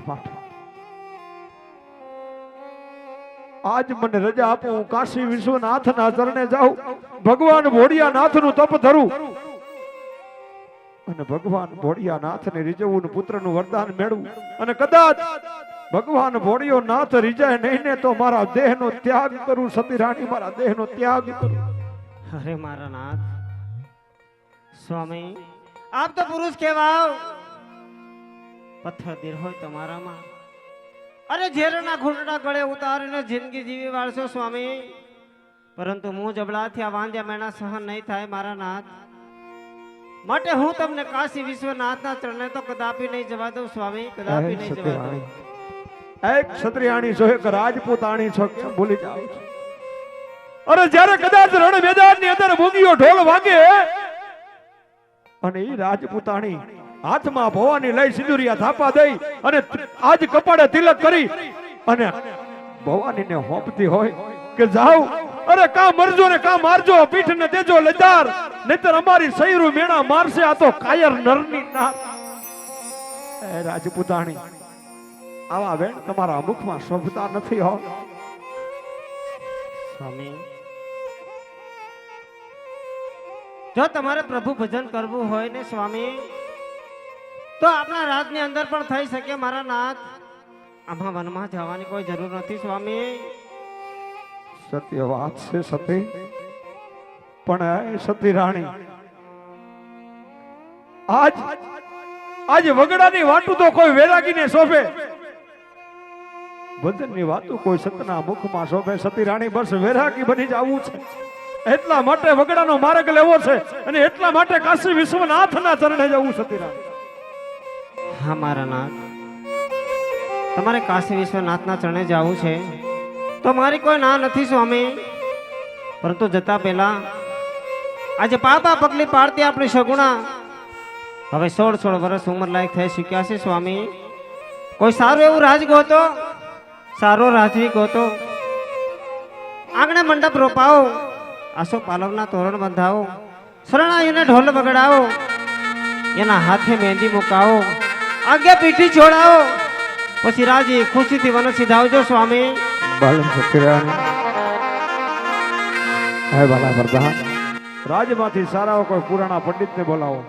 માટે આજ મને રજા આપો, હું કાશી વિશ્વનાથના ચરણે જાઉં, ભગવાન ભોળિયાનાથનું તપ ધરું અને ભગવાન ભોળિયાનાથને રીઝવવું, પુત્રનું વરદાન મેળવું અને કદાચ ભગવાન ભોળિયોનાથ રીજાય નહીં ને તો મારા દેહનો ત્યાગ કરું. સતી રાણી મારા દેહનો ત્યાગ કરું. અરે મારા નાથ સ્વામી, આપ તો પુરુષ કહેવાવ, પથ્થર દિલ હોય તમારામાં, અરે ઝેરના ઘૂંટડા ગળે ઉતારીને જિંદગી જીવી વાળશો સ્વામી, પરંતુ હું જબડાથી આ વાંધ્યા મેણા સહન નહીં થાય મારા નાથ. માટે હું તમને કાશી વિશ્વનાથના ચરણે તો કદાપી નહીં જવા દઉં સ્વામી, કદાપી નહીં જવા દઉં. એક ક્ષત્રિયાણી છો, એક રાજપૂતાણી છો, ભૂલી જાવ છો. અરે જ્યારે કદાચ રણ મેદાનની અંદર ભૂંગીઓ ઢોલ વાગે અને એ રાજપૂતાણી હાથમાં ભવાની લઈ સિંદુરિયા થાપા દઈ અને આજ કપાળે તિલક કરી અને ભવાનીને હોપતી હોય કે જાઓ, અરે કા મરજો ને કા મારજો, પીઠ ને દેજો લજાર, નહીતર અમારી સૈરું મેણા મારશે આ તો કાયર નરની નાક. એ રાજપૂતાણી, આવા બેન તમારા મુખમાં શોભતા નથી હો સ્વામી. જો તમારે પ્રભુ ભજન કરવું હોય ને સ્વામી, તો આપણા રાજની અંદર પણ થઈ શકે મારા નાથ. આમાં વનમાં જવાની કોઈ જરૂર નથી સ્વામી. સત્ય વાત છે સતી, પણ સતી રાણી આજ વગડાની વાતું તો કોઈ વેરાગીને શોભે, ભજનની વાતો કોઈ સતના મુખમાં શોભે. સતી રાણી બસ વેરાગી બની જવું છે, એટલા માટે વગડાનો માર્ગ લેવો છે અને એટલા માટે કાશી વિશ્વનાથના ચરણે જવું. સતી રાણી, હા મારા નાથ, તમારે કાશી વિશ્વનાથના ચરણે જવું છે તો મારી કોઈ ના નથી સ્વામી, પરંતુ જતા પહેલા આજે પાપા પગલી પાડતી આપણી સગુણા હવે 16 વર્ષ ઉંમર લાયક થઈ શક્યા છે સ્વામી. કોઈ સારું એવું રાજ ગોતો, સારો રાજવી ગોતો, આંગણે મંડપ રોપાવો, આસો પાલવના તોરણ બંધાવો, શરણાઈઓને ઢોલ વગડાવો, એના હાથે મહેંદી મુકાવો, આગે પીઠી છોડાવો, પછી રાજી ખુશીથી વન સીધાવજો સ્વામી. હે બાલા વરદાન, રાજમાંથી સારા કોઈ પુરાણા પંડિતને બોલાવો.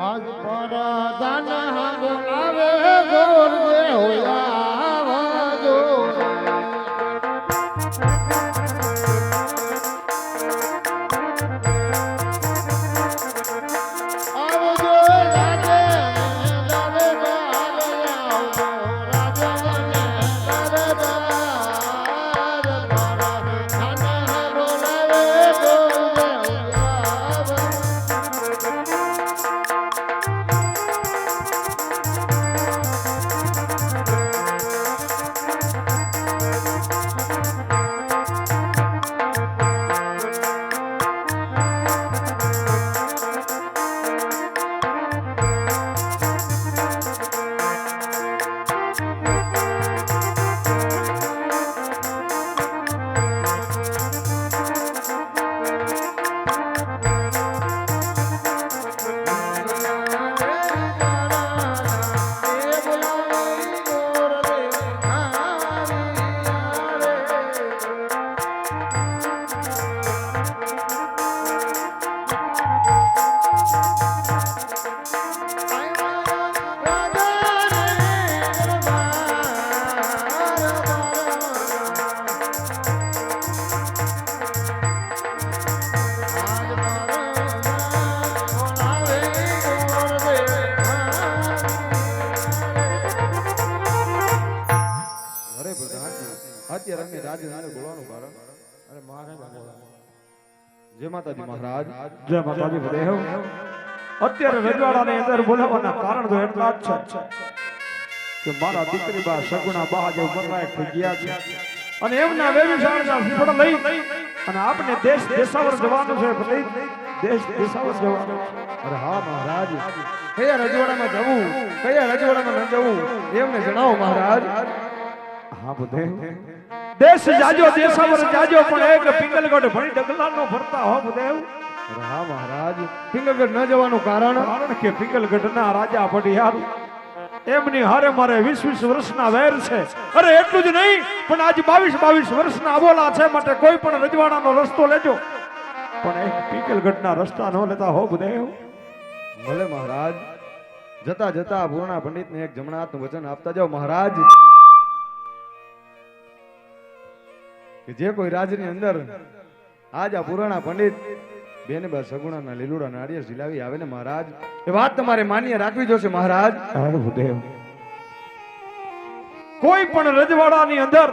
આજ પર દાન બોલાવે ગોર દે હોયા વાજો. આવજો રાજે લાવે લાવે આવજો રાજે લાવે લાવે મારા ખાના બોલાવે ગોર દે હોયા. અત્યારે અમે રાજને બોલવાનું કારણ અરે મારે જય માતાજી મહારાજ, જય માતાજી દેવ. અત્યારે રજવાડાની અંદર બોલાવવાના કારણ તો એટલા જ છે કે મારા દીકરી બા સગુણા બા જે ઉંમરલાયક થઈ ગયા છે અને એમના વેવિશાળના ફૂફડા લઈ અને આપણે દેશ દેશાવર જવાનું છે. દેશ દેશાવર જવાનું. અરે હા મહારાજ, કયા રજવાડામાં જવું, કયા રજવાડામાં ન જવું એમને જણાવો મહારાજ. હા બધે દેશ જાજો દેશાવર જાજો, પણ એક પિંગલગઢ ભણી ડગલા નો ફરતા હો બધે. અરે હા મહારાજ, પિંગલગઢ ન જવાનું કારણ કારણ કે પિંગલગઢના રાજા પટિયાર એમની હારે મારે 20 વર્ષના વેર છે. અરે એટલું જ નહીં, પણ આજ 22 વર્ષના અબોલા છે. માટે કોઈ પણ રજવાડાનો રસ્તો લેજો, પણ એક પિંગલગઢના રસ્તા ન લેતા હો બુદેવ. ભલે મહારાજ, જતા જતા પૂર્ણા પંડિતને એક જમણા હાથનું વચન આપતા જાઓ મહારાજ, કે જે કોઈ રાજની અંદર આજ આ પુરાણા પંડિત બેને બા સગુણાના લીલુડા નાળિયેર ઝીલાવી આવે ને મહારાજ, એ વાત તમારે માન્ય રાખવી જોશે મહારાજ. અરે બુદેવ, કોઈ પણ રજવાડાની અંદર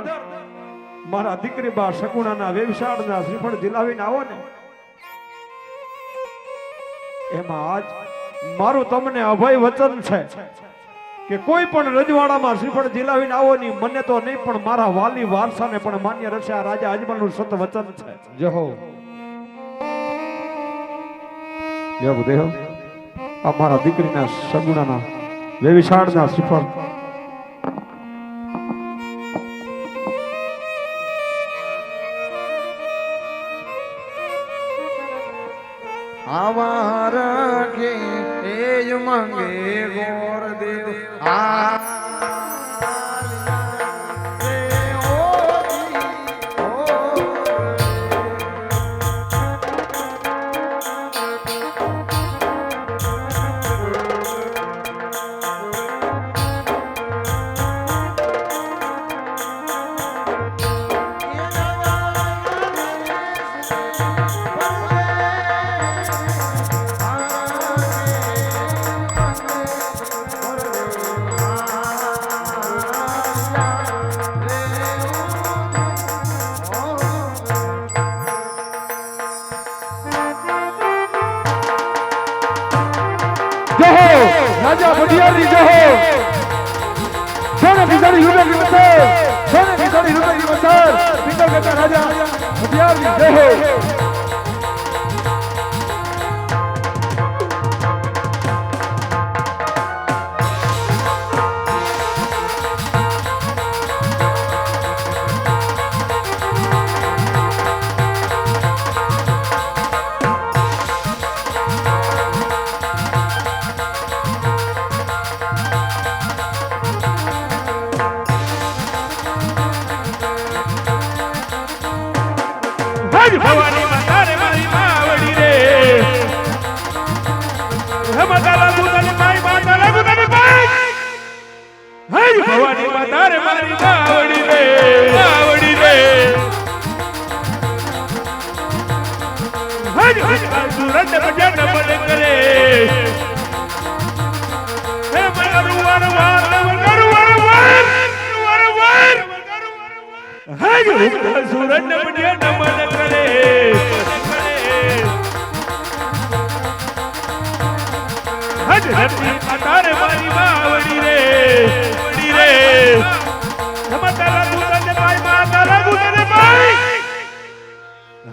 મારા દીકરી બા સગુણાના વેવશાળના શ્રીફળ ઝીલાવીને આવો ને, એમાં આજ મારું તમને અભય વચન છે કે કોઈ પણ રજવાડામાં શ્રીફળ ઝીલાવીને આવો ની, મને તો નહીં પણ મારા વાલી વારસાને પણ માન્ય રહેશે. આ રાજા અજમલનું સત વચન છે. જહો જય બુદેવ, અમારા દીકરીના સગુણાના વેવિશાળના શ્રીફળ અમાર કે એ મંગે ગોર દેવ રાજા પટિયારની જહો, સોને બિસાડી રૂપે કિંમતર, સોને બિસાડી રૂપે કિંમતર, પિંગલગઢના રાજા પટિયારની જહો. ભવાની માતારે મારી માવડી રે, માતા ગુદાની માઈ, માતા ગુદાની માઈ. હે ભવાની માતારે મારી માવડી રે, માવડી રે. હે સુરત ભજન બળ કરે, હે મારું વાર વાર કરું વાર વાર વાર વાર. હે સુરત ભજન બળ કરે. તારે મારી માવડી રે, વડી રે. તારા ગુદાને માઈ, તારા ગુદાને માઈ.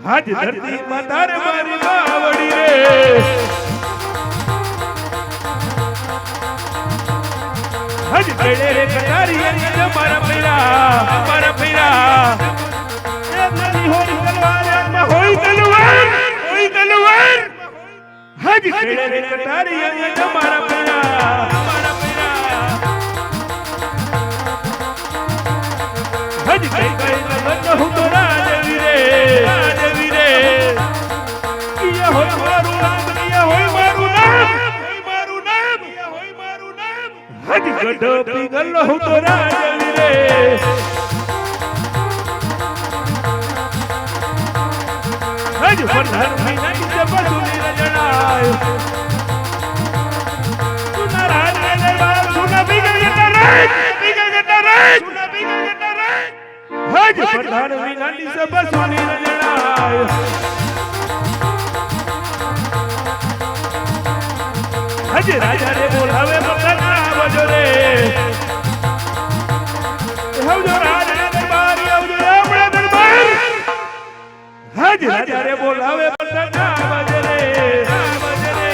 હાજ ધરતી તારે મારી માવડી રે. હજ ગળે રે કટારી અને મારા પૈરા, મારા પૈરા. નથી હોય તલવાર, હોય તલવાર, હોય તલવાર. હજ ગળે રે કટારી અને મારા પૈરા, મારા પૈરા. હજ કઈ કઈ નગર હું તો રાજવી રે, રાજવી રે. કિયા હોય મારું નામ, કિયા હોય મારું નામ, મારું નામ, હોય મારું નામ. હજ ગઢ પીગલ હું તો રાજવી રે. હજ પ્રધાન મહિનાની જબસુની રજણાય. સુના રાજ દરબાર, સુના પીગલ ગઢ રાજ, પીગલ ગઢ રાજ, સુના પીગલ ગઢ રાજ. હજ પ્રધાન મહિનાની જબસુની રજણાય. હજ રાજા રે બોલાવે બકરા આવજો રે. આવજો રાજા દરબાર, આવજો આપણા દરબાર. હજ રાજા રે બોલાવે બકરા આવજો રે, આવજો રે.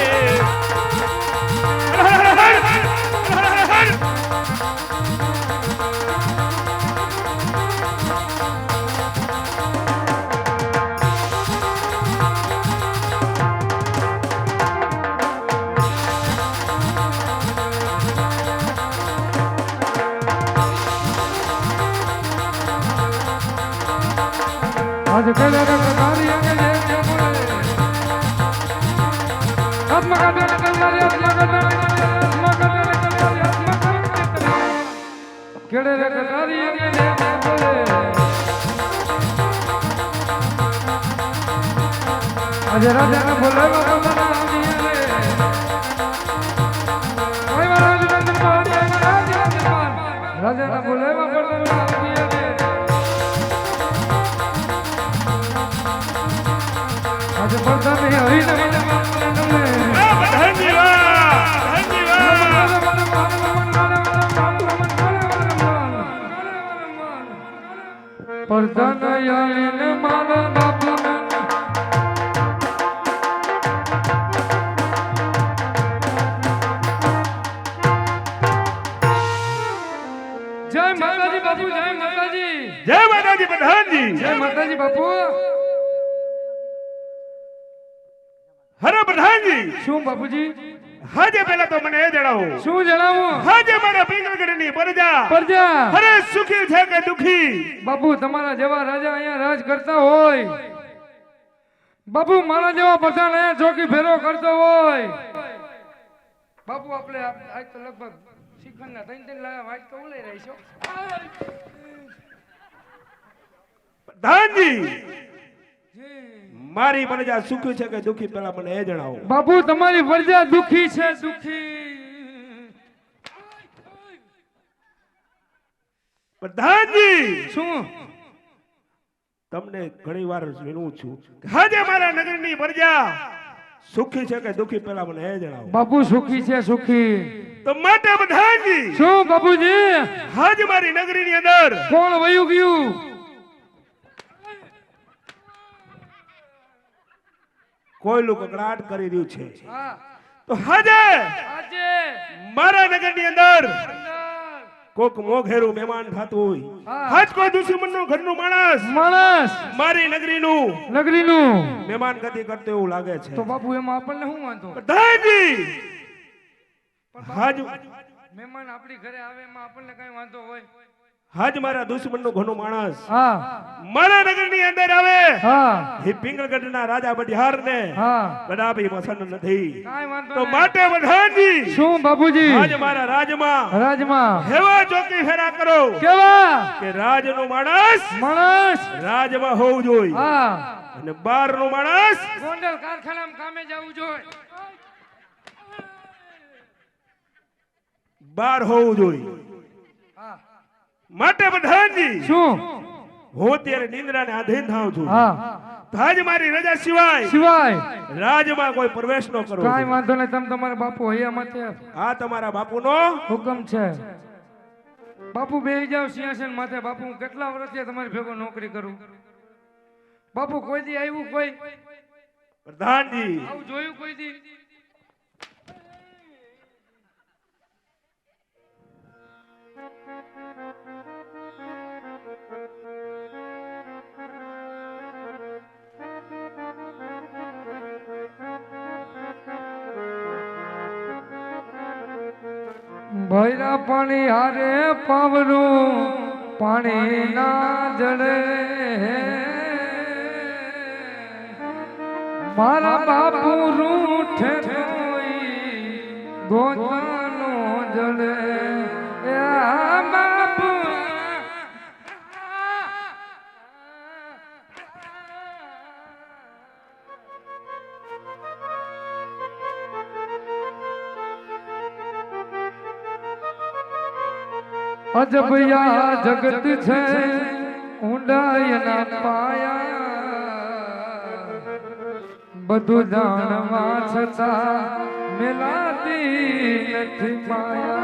આજ કેલે રે કટારી અંગે જે જે બોલે આત્મા કાઢે કટારી આત્મા કાઢે કેલે રે કટારી અંગે જે જે બોલે આજ રાજા બોલે બાબા રાજા બોલેવા પડતા આજે પડતા નહીં હરીને પડતા નહીં મારા બાપુ જય માતાજી બાપુ જય માતાજી પ્રધાનજી જય માતાજી બાપુ હરે પ્રધાનજી શું બાપુજી હાજે પહેલા તો મને એ જણાવો શું જણાવું હાજે મારા પિંગલગઢની પ્રજા પ્રજા હરે સુખી છે કે દુખી બાપુ તમારા જેવા રાજા અહીંયા રાજ કરતા હોય બાપુ મારા જેવા પ્રધાન અહીંયા ચોકી ફેરો કરતો હોય બાપુ આપણે આજ તો લગભગ શિખંડના 3 લાયા વાટ તો ઉલાઈ રહી છો પ્રધાનજી મારી પ્રજા સુખી છે કે દુખી પહેલા મને એ જણાવો બાપુ તમારી પ્રજા દુખી છે દુખી પ્રધાનજી શું તમને ઘણી વાર વિનવું છું હાજે મારા નગરની પ્રજા સુખી છે કે દુખી પહેલા મને એ જણાવો બાપુ સુખી છે સુખી તો માટે પ્રધાનજી શું બાપુજી હાજ મારી નગરીની અંદર કોણ વયું ગયું કોયલું કકડાટ કરી રહ્યું છે હા તો હાજે આજે મારા નગરની અંદર અંદર કોક મોઘેરું મહેમાન ખાતું હોય હા. હાજ કોઈ દુશ્મનનું ઘરનું માણસ માણસ મારી નગરીનું નગરીનું મહેમાન ગતિ કરતો એવું લાગે છે તો બાપુ એમાં આપણને શું વાંધો પ્રધાનજી હાજ મહેમાન આપણી ઘરે આવે એમાં આપણને કઈ વાંધો હોય હાજ મારા દુશ્મનનું ઘરનું માણસ હા મારા નગરની અંદર આવે હા એ પિંગલગઢના રાજા બડિહારને હા કદાપી પસંદ નથી કાઈ વાંધો તો નહીં. માટે પ્રધાનજી શું બાપુજી આજ મારા રાજમાં રાજમાં એવા ચોકી ફેરા કરો કેવા કે રાજનો માણસ માણસ રાજમાં હોવું જોઈએ હા અને બહારનો માણસ ગોંડલ કારખાનામાં કામે જવું જોઈએ બહાર હોવું જોઈએ હા માટે પ્રધાનજી શું હું અત્યારે નિંદ્રાને આધીન થાઉં છું હા તો આજ મારી રજા સિવાય સિવાય રાજમાં કોઈ પ્રવેશ ન કરો કાઈ વાંધો નહીં તમે તમારા બાપુ હૈયા માથે આ તમારા બાપુનો હુકમ છે બાપુ બેહી જાવ સિંહાસન માથે બાપુ હું કેટલા વર્ષથી તમારી ભેગો નોકરી કરું બાપુ કોઈ દી આવ્યું કોઈ પ્રધાનજી આવું જોયું કોઈ દી ભૈરા પાણી હારે પાવરું પાણી ના જડે મારા બાપુ રૂઠે ગોતાનો જડે એ આ બાપુ અજબયા જગત છે ઊંડાયના પાયા બધું જાણવા છતાં મેલાતી નથી માયા